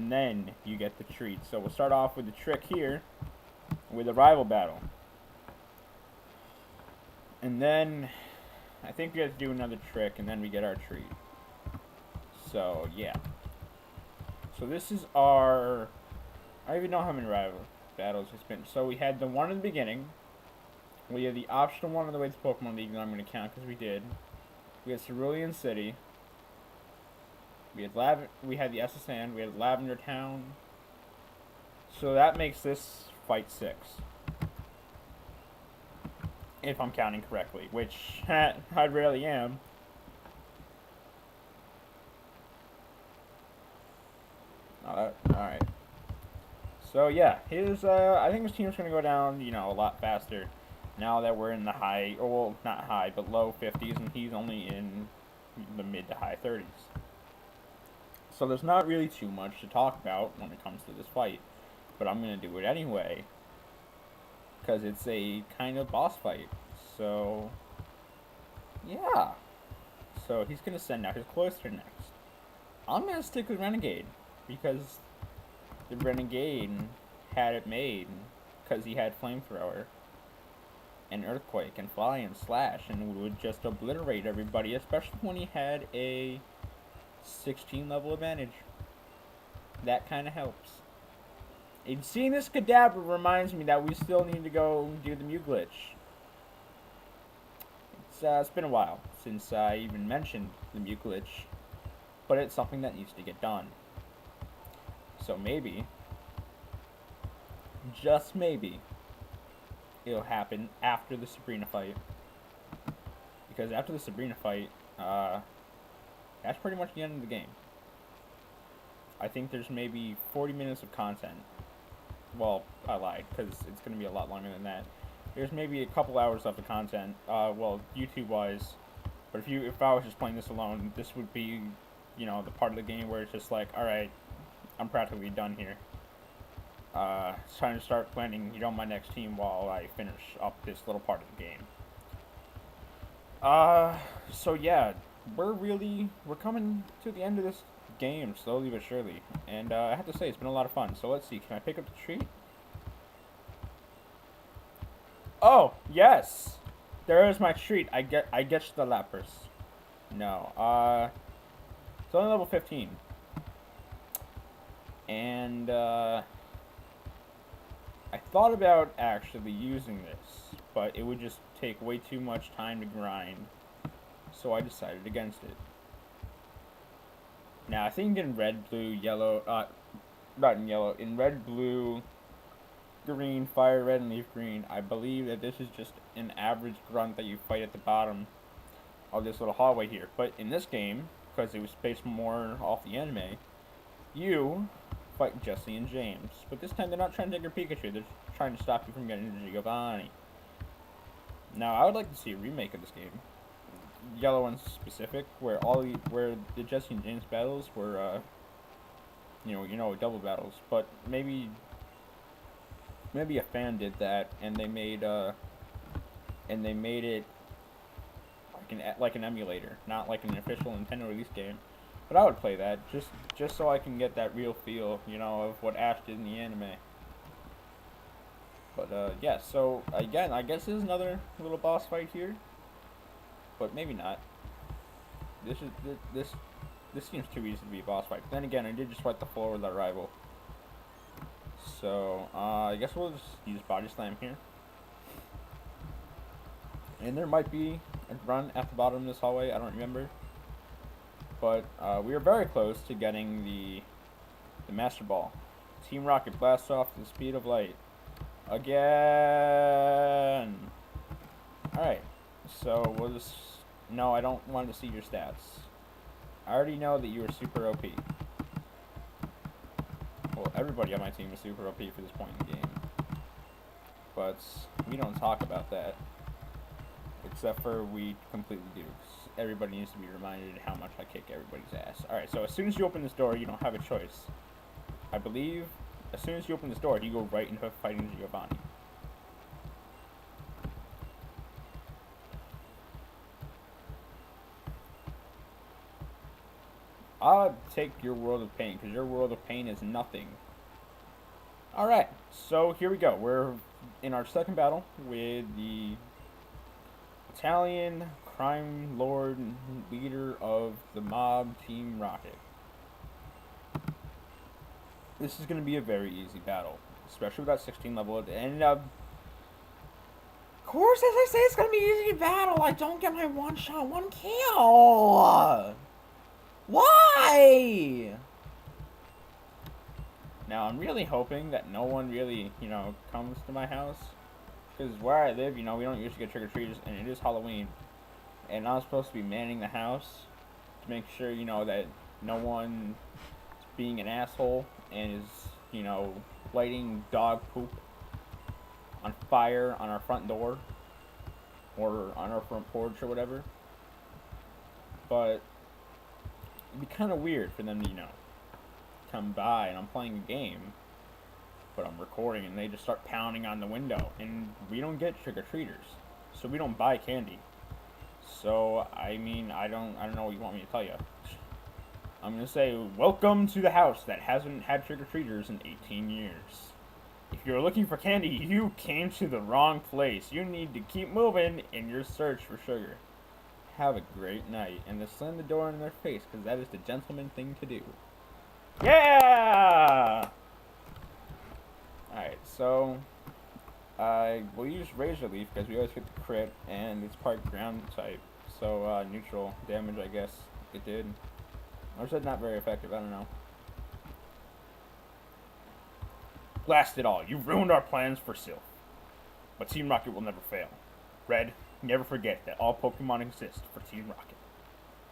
and then you get the treat. So we'll start off with the trick here, with a rival battle. And then, I think we have to do another trick, and then we get our treat. So, yeah. So this is our... I don't even know how many rival battles it's been. So we had the one in the beginning. We had the optional one on the way to Pokemon League that I'm going to count because we did. We had Cerulean City. We had the SSN. We had Lavender Town. So that makes this fight 6. If I'm counting correctly, which I rarely am. Alright. So yeah, I think his team's gonna go down, a lot faster. Now that we're in the high, well, not high, but low 50s, and he's only in the mid to high 30s. So there's not really too much to talk about when it comes to this fight, but I'm gonna do it anyway, because it's a kind of boss fight. So yeah. So he's gonna send out his Cloyster next. I'm gonna stick with Renegade, because the Renegade had it made, because he had Flamethrower and Earthquake and Fly and Slash, and would just obliterate everybody, especially when he had a 16 level advantage. That kind of helps. And seeing this Kadabra reminds me that we still need to go do the Mew glitch. It's been a while since I even mentioned the Mew glitch, but it's something that needs to get done. So maybe, just maybe, it'll happen after the Sabrina fight. Because after the Sabrina fight, that's pretty much the end of the game. I think there's maybe 40 minutes of content. Well, I lied, because it's going to be a lot longer than that. There's maybe a couple hours left of content, well, YouTube-wise. But if I was just playing this alone, this would be, the part of the game where it's just like, alright, I'm practically done here. It's time to start planning, my next team while I finish up this little part of the game. So yeah, we're coming to the end of this game, slowly but surely. And, I have to say, it's been a lot of fun. So let's see, can I pick up the treat? Oh, yes! There is my treat. I get the Lapras. No, it's only level 15. And, I thought about actually using this, but it would just take way too much time to grind, so I decided against it. Now, I think in red, blue, yellow, not in yellow, in red, blue, green, fire red, and leaf green, I believe that this is just an average grunt that you fight at the bottom of this little hallway here. But in this game, because it was based more off the anime, you fight Jessie and James. But this time they're not trying to take your Pikachu, they're trying to stop you from getting into Giovanni. Now, I would like to see a remake of this game. Yellow in specific, where the Jessie and James battles were, double battles. But maybe a fan did that, and they made it like an emulator, not like an official Nintendo release game. But I would play that just so I can get that real feel, of what Ash did in the anime. But yeah. So again, I guess there's another little boss fight here, but maybe not. This seems too easy to be a boss fight. But then again, I did just fight the floor with our rival. So, I guess we'll just use Body Slam here. And there might be a run at the bottom of this hallway, I don't remember. But, we are very close to getting the Master Ball. Team Rocket blasts off at the speed of light. Again! Alright, so we'll just... No, I don't want to see your stats. I already know that you are super OP. Well, everybody on my team is super OP for this point in the game. But we don't talk about that. Except for we completely do. Everybody needs to be reminded how much I kick everybody's ass. Alright, so as soon as you open this door, you don't have a choice. I believe as soon as you open this door, you go right into fighting Giovanni. I'll take your World of Pain, because your World of Pain is nothing. Alright, so here we go. We're in our second battle with the Italian crime lord leader of the mob, Team Rocket. This is going to be a very easy battle, especially with that 16 level. And, of course, as I say, it's going to be an easy battle. I don't get my one shot, one kill. Why? Now, I'm really hoping that no one really, comes to my house. Because where I live, we don't usually get trick-or-treaters, and it is Halloween. And I'm supposed to be manning the house to make sure, that no one is being an asshole and is, lighting dog poop on fire on our front door or on our front porch or whatever. But it'd be kind of weird for them to, come by and I'm playing a game, but I'm recording and they just start pounding on the window, and we don't get trick-or-treaters, so we don't buy candy. So, I mean, I don't know what you want me to tell you. I'm gonna say, welcome to the house that hasn't had trick-or-treaters in 18 years. If you're looking for candy, you came to the wrong place. You need to keep moving in your search for sugar. Have a great night, and then slam the door in their face, because that is the gentleman thing to do. Yeah! Alright, so we'll use Razor Leaf because we always get the crit, and it's part ground type, so neutral damage, I guess it did. Or is that not very effective? I don't know. Blast it all, you've ruined our plans for Sylph. But Team Rocket will never fail. Red, never forget that all Pokemon exist for Team Rocket.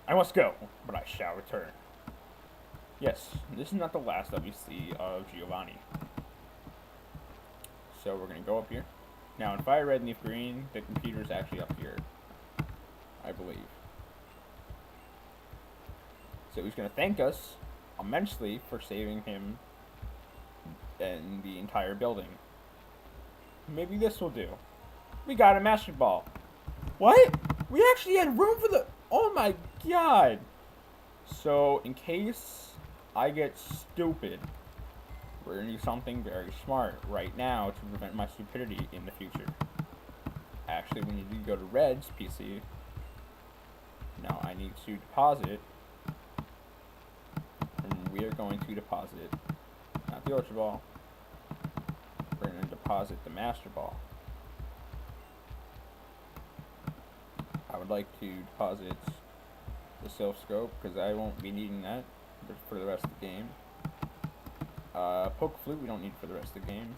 I must go, but I shall return. Yes, this is not the last that we see of Giovanni. So we're going to go up here. Now in Fire Red and Leaf Green, the computer's actually up here, I believe. So he's going to thank us immensely for saving him and the entire building. Maybe this will do. We got a Master Ball. What? We actually had room for the... Oh my god! So, in case I get stupid, we're going to do something very smart right now to prevent my stupidity in the future. Actually, we need to go to Red's PC. Now, I need to deposit. And we are going to deposit, not the Ultra Ball. We're going to deposit the Master Ball. I would like to deposit the Sylph Scope, because I won't be needing that for the rest of the game. Poke Flute we don't need for the rest of the game.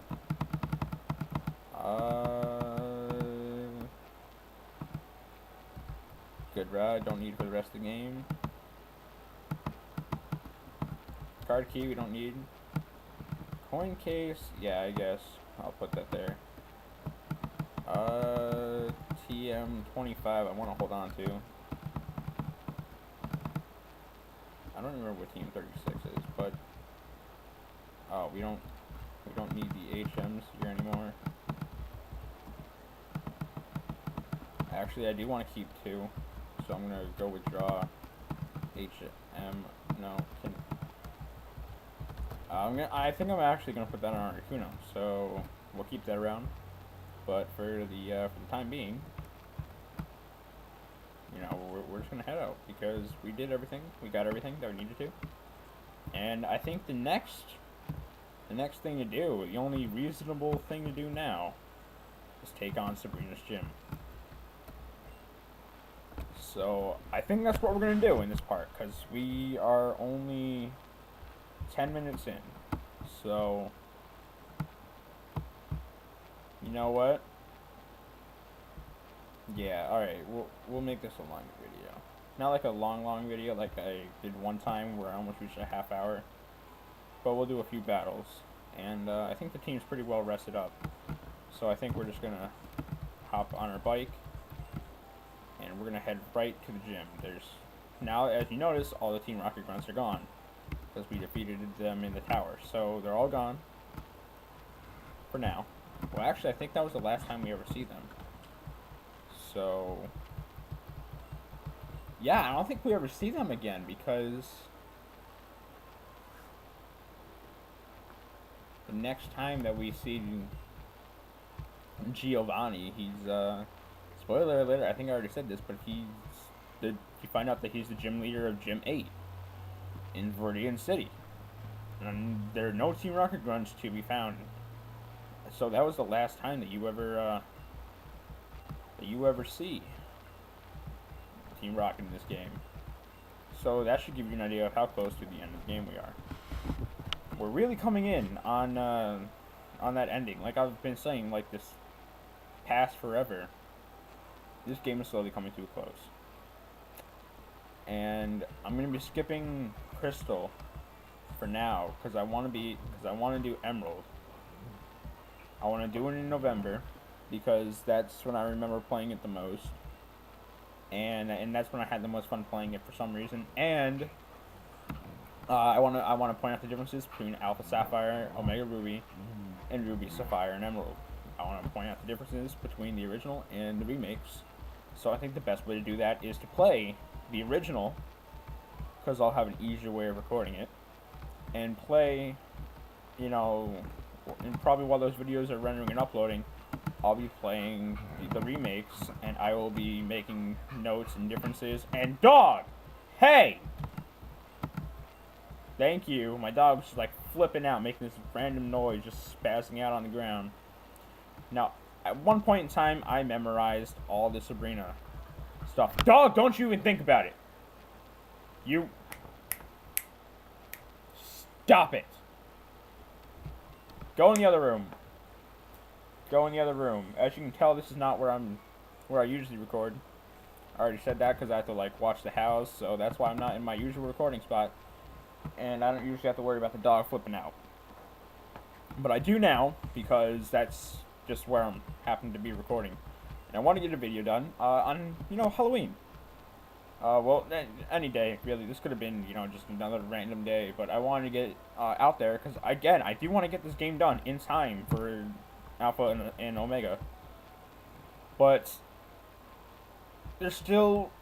Good Rod don't need for the rest of the game. Card Key we don't need. Coin Case, yeah, I guess I'll put that there. TM25 I want to hold on to. I don't remember what Team 36 is, but we don't need the HMs here anymore. Actually, I do want to keep 2, so I'm gonna go withdraw HM. No, I think I'm actually gonna put that on Articuno, so we'll keep that around. But for the time being, we're just gonna head out because we did everything. We got everything that we needed to. And I think the next thing to do, the only reasonable thing to do now, is take on Sabrina's gym. So I think that's what we're gonna do in this part, because we are only 10 minutes in. So you know what? Yeah, alright, we'll make this a longer video. Not like a long video like I did one time where I almost reached a half hour. But we'll do a few battles. And I think the team's pretty well rested up. So I think we're just gonna hop on our bike and we're gonna head right to the gym. Now, as you notice, all the Team Rocket grunts are gone because we defeated them in the tower. So they're all gone for now. Well, actually, I think that was the last time we ever see them. So, yeah, I don't think we ever see them again because the next time that we see Giovanni, he's spoiler alert. I think I already said this, but you find out that he's the gym leader of Gym 8 in Viridian City, and there are no Team Rocket grunts to be found. So that was the last time that you ever see Team Rocket in this game. So that should give you an idea of how close to the end of the game we are. We're really coming in on that ending. Like I've been saying, like this past forever. This game is slowly coming to a close. And I'm gonna be skipping Crystal for now because I want to do Emerald. I want to do it in November because that's when I remember playing it the most. And that's when I had the most fun playing it for some reason. And I want to point out the differences between Alpha Sapphire, Omega Ruby, and Ruby Sapphire and Emerald. I want to point out the differences between the original and the remakes. So I think the best way to do that is to play the original, because I'll have an easier way of recording it, and play, and probably while those videos are rendering and uploading, I'll be playing the remakes, and I will be making notes and differences. And dog! Hey! Thank you. My dog was just like flipping out, making this random noise, just spazzing out on the ground. Now, at one point in time, I memorized all the Sabrina stuff. Dog, don't you even think about it. You... Stop it. Go in the other room. Go in the other room. As you can tell, this is not where I usually record. I already said that because I have to like watch the house, so that's why I'm not in my usual recording spot. And I don't usually have to worry about the dog flipping out. But I do now, because that's just where I'm happen to be recording. And I want to get a video done on, Halloween. Well, any day, really. This could have been, just another random day. But I wanted to get it out there, because, again, I do want to get this game done in time for Alpha and Omega. But there's still...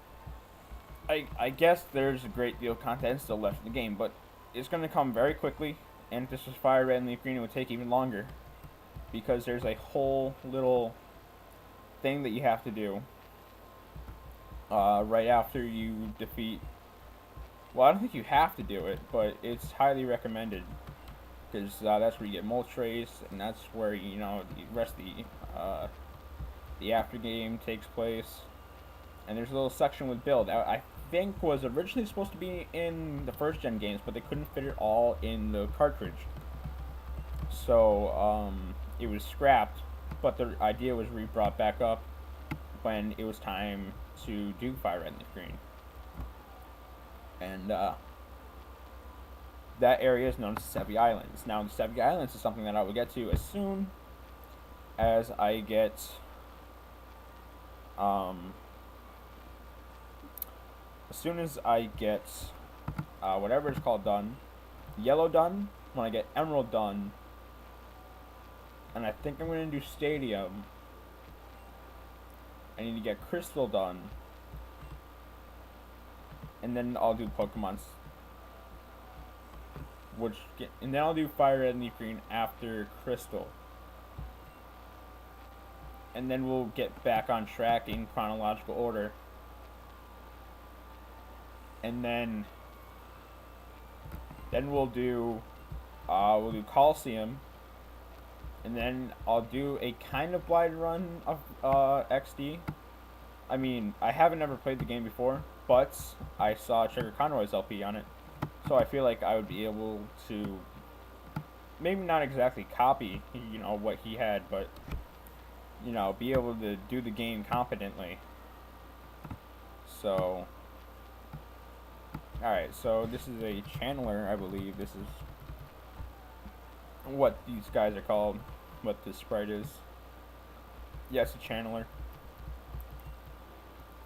I guess there's a great deal of content still left in the game, but it's going to come very quickly, and if this was Fire Red and Leaf Green, it would take even longer, because there's a whole little thing that you have to do right after you defeat... Well, I don't think you have to do it, but it's highly recommended, because that's where you get Moltres, and that's where, the rest of the after game takes place. And there's a little section with build. I think was originally supposed to be in the first gen games, but they couldn't fit it all in the cartridge. So it was scrapped, but the idea was brought back up when it was time to do Fire Red and Leaf Green. And that area is known as Sevii Islands. Now, the Sevii Islands is something that I will get to as soon as I get whatever it's called done, Yellow done, when I get Emerald done, and I think I'm going to do Stadium. I need to get Crystal done, and then I'll do Pokemon's, and then I'll do Fire Red and Leaf Green after Crystal. And then we'll get back on track in chronological order. And then we'll do Coliseum, and then I'll do a kind of blind run of XD. I mean, I haven't ever played the game before, but I saw Trigger Conroy's LP on it, so I feel like I would be able to maybe not exactly copy, what he had, but be able to do the game competently. So. Alright, so this is a channeler, I believe. This is what these guys are called, what this sprite is. Yes, a channeler.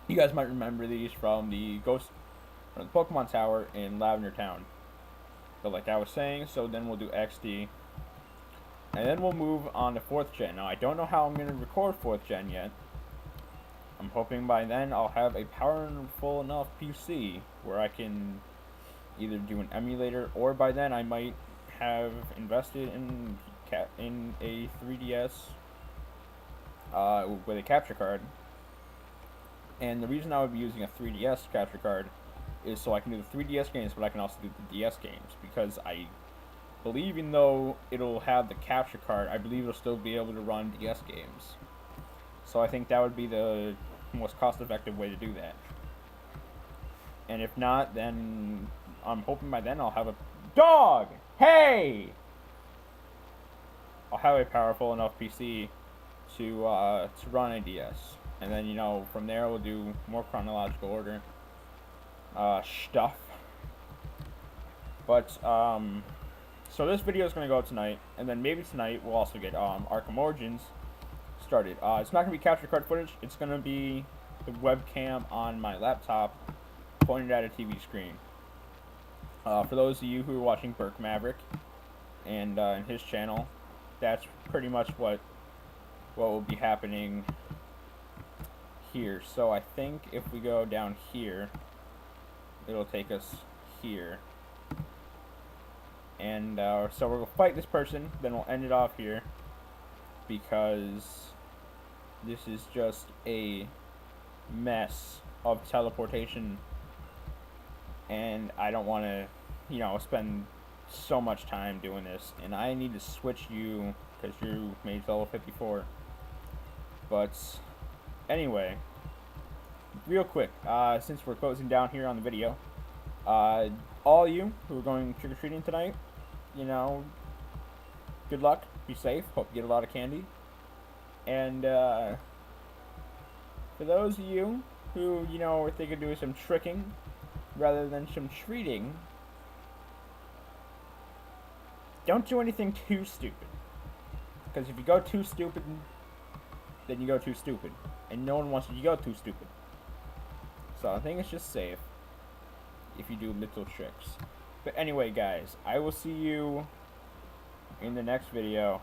You guys might remember these from the Pokemon Tower in Lavender Town. But like I was saying, so then we'll do XD. And then we'll move on to 4th gen. Now, I don't know how I'm going to record 4th gen yet. I'm hoping by then I'll have a powerful enough PC where I can either do an emulator, or by then I might have invested in in a 3DS with a capture card. And the reason I would be using a 3DS capture card is so I can do the 3DS games, but I can also do the DS games, because I believe even though it'll have the capture card, I believe it'll still be able to run DS games. So I think that would be the most cost-effective way to do that. And if not, then I'm hoping by then I'll have a dog. Hey, I'll have a powerful enough PC to run a DS, and then from there we'll do more chronological order stuff. But so this video is gonna go out tonight, and then maybe tonight we'll also get Arkham Origins started. It's not gonna be capture card footage. It's gonna be the webcam on my laptop pointed at a TV screen. For those of you who are watching Burke Maverick and in his channel, that's pretty much what will be happening here. So I think if we go down here, it'll take us here. And so we're going to fight this person, then we'll end it off here, because this is just a mess of teleportation, and I don't want to, spend so much time doing this, and I need to switch you, because you made level 54. But anyway, real quick, since we're closing down here on the video, all you who are going trick-or-treating tonight, good luck, be safe, hope you get a lot of candy. And for those of you who, are thinking of doing some tricking rather than some treating, don't do anything too stupid. Because if you go too stupid, then you go too stupid. And no one wants you to go too stupid. So I think it's just safe if you do little tricks. But anyway, guys, I will see you in the next video.